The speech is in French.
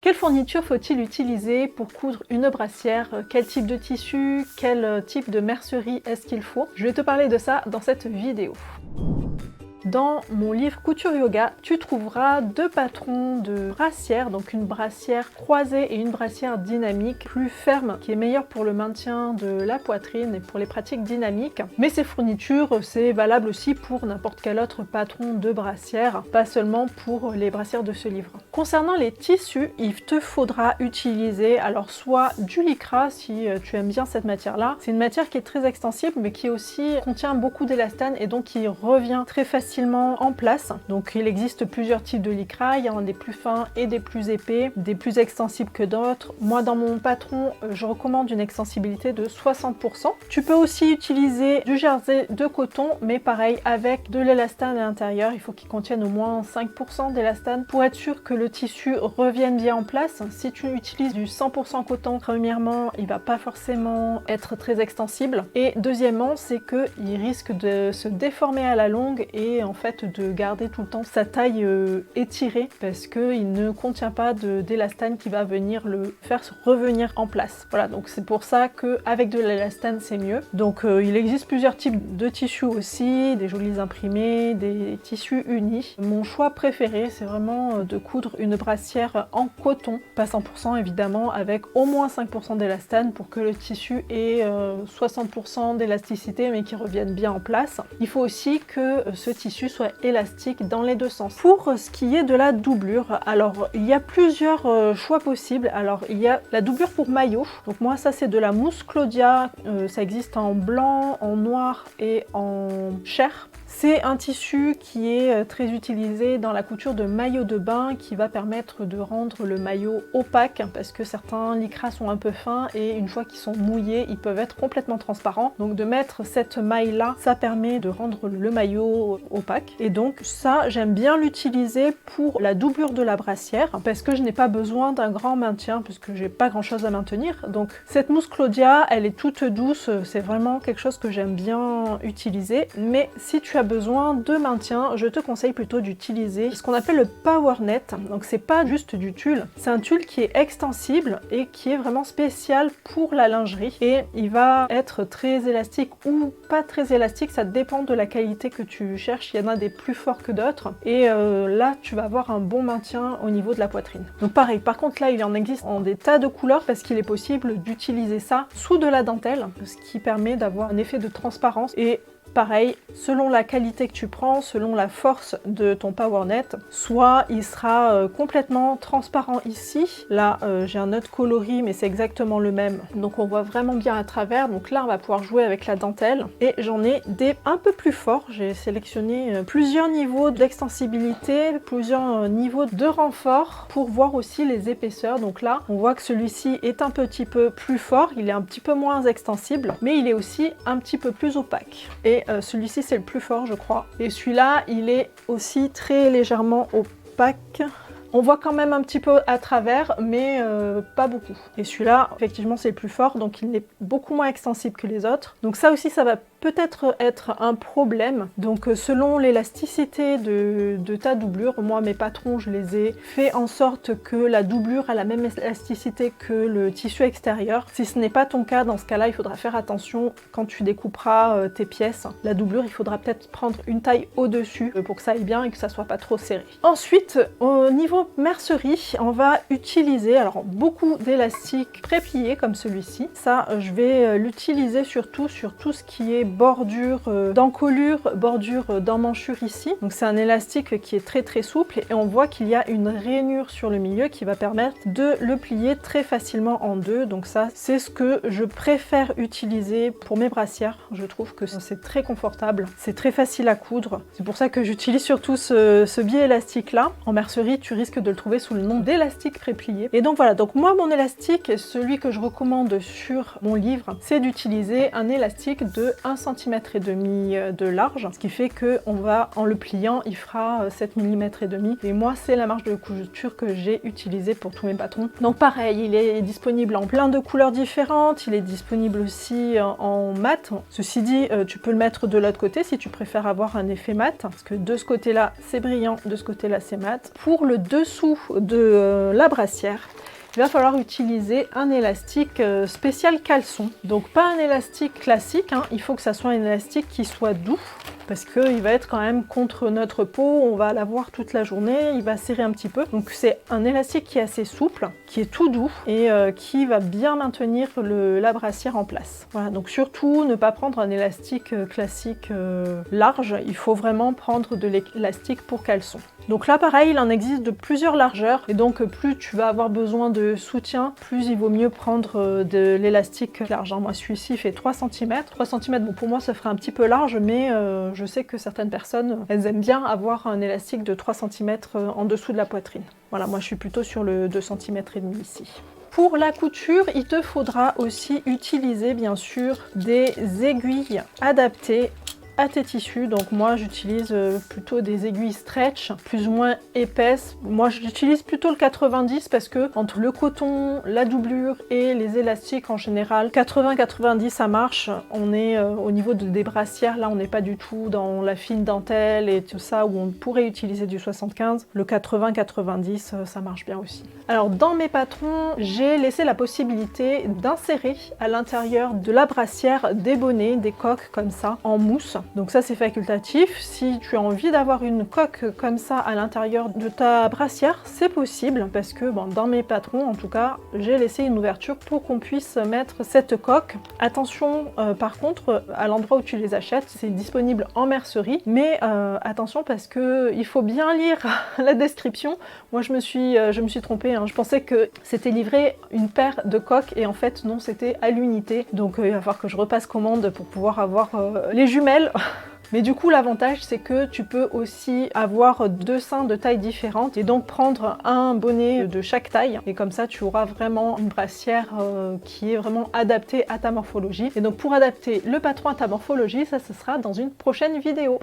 Quelle fourniture faut-il utiliser pour coudre une brassière? Quel type de tissu? Quel type de mercerie est-ce qu'il faut? Je vais te parler de ça dans cette vidéo. Dans mon livre Couture Yoga, tu trouveras deux patrons de brassière, donc une brassière croisée et une brassière dynamique plus ferme, qui est meilleure pour le maintien de la poitrine et pour les pratiques dynamiques. Mais ces fournitures, c'est valable aussi pour n'importe quel autre patron de brassière, pas seulement pour les brassières de ce livre. Concernant les tissus, il te faudra utiliser alors soit du lycra si tu aimes bien cette matière-là. C'est une matière qui est très extensible mais qui aussi contient beaucoup d'élastane et donc qui revient très facilement en place. Donc il existe plusieurs types de lycra, il y en a des plus fins et des plus épais, des plus extensibles que d'autres. Moi dans mon patron, je recommande une extensibilité de 60%. Tu peux aussi utiliser du jersey de coton, mais pareil avec de l'élastane à l'intérieur. Il faut qu'il contienne au moins 5% d'élastane pour être sûr que le tissu revienne bien en place. Si tu utilises du 100% coton, premièrement, il va pas forcément être très extensible. Et deuxièmement, c'est qu'il risque de se déformer à la longue et en fait de garder tout le temps sa taille étirée parce qu'il ne contient pas d'élastane qui va venir le faire revenir en place. Voilà, donc c'est pour ça qu'avec de l'élastane c'est mieux. Donc il existe plusieurs types de tissus aussi, des jolis imprimés, des tissus unis. Mon choix préféré c'est vraiment de coudre une brassière en coton, pas 100% évidemment, avec au moins 5% d'élastane pour que le tissu ait 60% d'élasticité mais qui revienne bien en place. Il faut aussi que ce tissu soit élastique dans les deux sens. Pour ce qui est de la doublure, alors il y a plusieurs choix possibles. Alors il y a la doublure pour maillot, donc moi ça c'est de la mousse Claudia, ça existe en blanc, en noir et en chair. C'est un tissu qui est très utilisé dans la couture de maillots de bain qui va permettre de rendre le maillot opaque parce que certains lycras sont un peu fins et une fois qu'ils sont mouillés, ils peuvent être complètement transparents. Donc de mettre cette maille là, ça permet de rendre le maillot opaque. Et donc ça, j'aime bien l'utiliser pour la doublure de la brassière parce que je n'ai pas besoin d'un grand maintien puisque j'ai pas grand chose à maintenir. Donc cette mousse Claudia, elle est toute douce, c'est vraiment quelque chose que j'aime bien utiliser. Mais si tu as besoin de maintien, je te conseille plutôt d'utiliser ce qu'on appelle le Power Net. Donc c'est pas juste du tulle, c'est un tulle qui est extensible et qui est vraiment spécial pour la lingerie et il va être très élastique ou pas très élastique, ça dépend de la qualité que tu cherches. Il y en a des plus forts que d'autres et là tu vas avoir un bon maintien au niveau de la poitrine. Donc pareil, par contre là il en existe en des tas de couleurs parce qu'il est possible d'utiliser ça sous de la dentelle, ce qui permet d'avoir un effet de transparence. Et pareil, selon la qualité que tu prends, selon la force de ton Power Net, soit il sera complètement transparent ici. Là, j'ai un autre coloris, mais c'est exactement le même. Donc on voit vraiment bien à travers. Donc là, on va pouvoir jouer avec la dentelle. Et j'en ai des un peu plus forts. J'ai sélectionné plusieurs niveaux d'extensibilité, plusieurs niveaux de renfort pour voir aussi les épaisseurs. Donc là, on voit que celui-ci est un petit peu plus fort. Il est un petit peu moins extensible, mais il est aussi un petit peu plus opaque. Et celui-ci c'est le plus fort je crois. Et celui-là il est aussi très légèrement opaque. On voit quand même un petit peu à travers, mais pas beaucoup. Et celui-là, effectivement, c'est le plus fort, donc il est beaucoup moins extensible que les autres. Donc ça aussi, ça va peut-être être un problème. Donc selon l'élasticité de ta doublure, moi mes patrons, je les ai fait en sorte que la doublure a la même élasticité que le tissu extérieur. Si ce n'est pas ton cas, dans ce cas-là, il faudra faire attention quand tu découperas tes pièces. La doublure, il faudra peut-être prendre une taille au-dessus pour que ça aille bien et que ça soit pas trop serré. Ensuite, au niveau mercerie, on va utiliser alors beaucoup d'élastiques pré-pliés comme celui-ci. Ça, je vais l'utiliser surtout sur tout ce qui est bordure d'encolure, bordure d'emmanchure ici. Donc c'est un élastique qui est très souple et on voit qu'il y a une rainure sur le milieu qui va permettre de le plier très facilement en deux. Donc ça, c'est ce que je préfère utiliser pour mes brassières. Je trouve que c'est très confortable, c'est très facile à coudre. C'est pour ça que j'utilise surtout ce biais élastique là. En mercerie, tu risques de le trouver sous le nom d'élastique pré-plié. Et donc voilà, donc moi mon élastique, celui que je recommande sur mon livre, c'est d'utiliser un élastique de 1 1,5 cm de large, ce qui fait que en le pliant, il fera 7 mm et demi. Et moi, c'est la marge de couture que j'ai utilisée pour tous mes patrons. Donc pareil, il est disponible en plein de couleurs différentes, il est disponible aussi en mat. Ceci dit, tu peux le mettre de l'autre côté si tu préfères avoir un effet mat, parce que de ce côté-là, c'est brillant, de ce côté-là, c'est mat. Pour le dessous de la brassière, il va falloir utiliser un élastique spécial caleçon. Donc pas un élastique classique, hein. Il faut que ça soit un élastique qui soit doux, parce qu'il va être quand même contre notre peau, on va l'avoir toute la journée, il va serrer un petit peu. Donc c'est un élastique qui est assez souple, qui est tout doux et qui va bien maintenir la brassière en place. Voilà, donc surtout ne pas prendre un élastique classique large, il faut vraiment prendre de l'élastique pour caleçon. Donc là pareil, il en existe de plusieurs largeurs et donc plus tu vas avoir besoin de soutien, plus il vaut mieux prendre de l'élastique large. Moi celui-ci fait 3 cm. 3 cm, bon pour moi ça ferait un petit peu large, mais je sais que certaines personnes, elles aiment bien avoir un élastique de 3 cm en dessous de la poitrine. Voilà, moi je suis plutôt sur le 2 cm et demi ici. Pour la couture, il te faudra aussi utiliser bien sûr des aiguilles adaptées à tes tissus. Donc moi j'utilise plutôt des aiguilles stretch, plus ou moins épaisses. Moi j'utilise plutôt le 90 parce que entre le coton, la doublure et les élastiques en général, 80-90 ça marche. On est au niveau des brassières, là on n'est pas du tout dans la fine dentelle et tout ça où on pourrait utiliser du 75. Le 80-90 ça marche bien aussi. Alors dans mes patrons, j'ai laissé la possibilité d'insérer à l'intérieur de la brassière des bonnets, des coques comme ça en mousse. Donc ça c'est facultatif, si tu as envie d'avoir une coque comme ça à l'intérieur de ta brassière, c'est possible parce que bon, dans mes patrons en tout cas, j'ai laissé une ouverture pour qu'on puisse mettre cette coque. Attention par contre, à l'endroit où tu les achètes, c'est disponible en mercerie, mais attention parce que il faut bien lire la description. Moi je me suis trompée, hein. Je pensais que c'était livré une paire de coques et en fait non, c'était à l'unité. Donc il va falloir que je repasse commande pour pouvoir avoir les jumelles. Mais du coup l'avantage c'est que tu peux aussi avoir deux seins de taille différentes et donc prendre un bonnet de chaque taille et comme ça tu auras vraiment une brassière qui est vraiment adaptée à ta morphologie. Et donc pour adapter le patron à ta morphologie, ça ce sera dans une prochaine vidéo.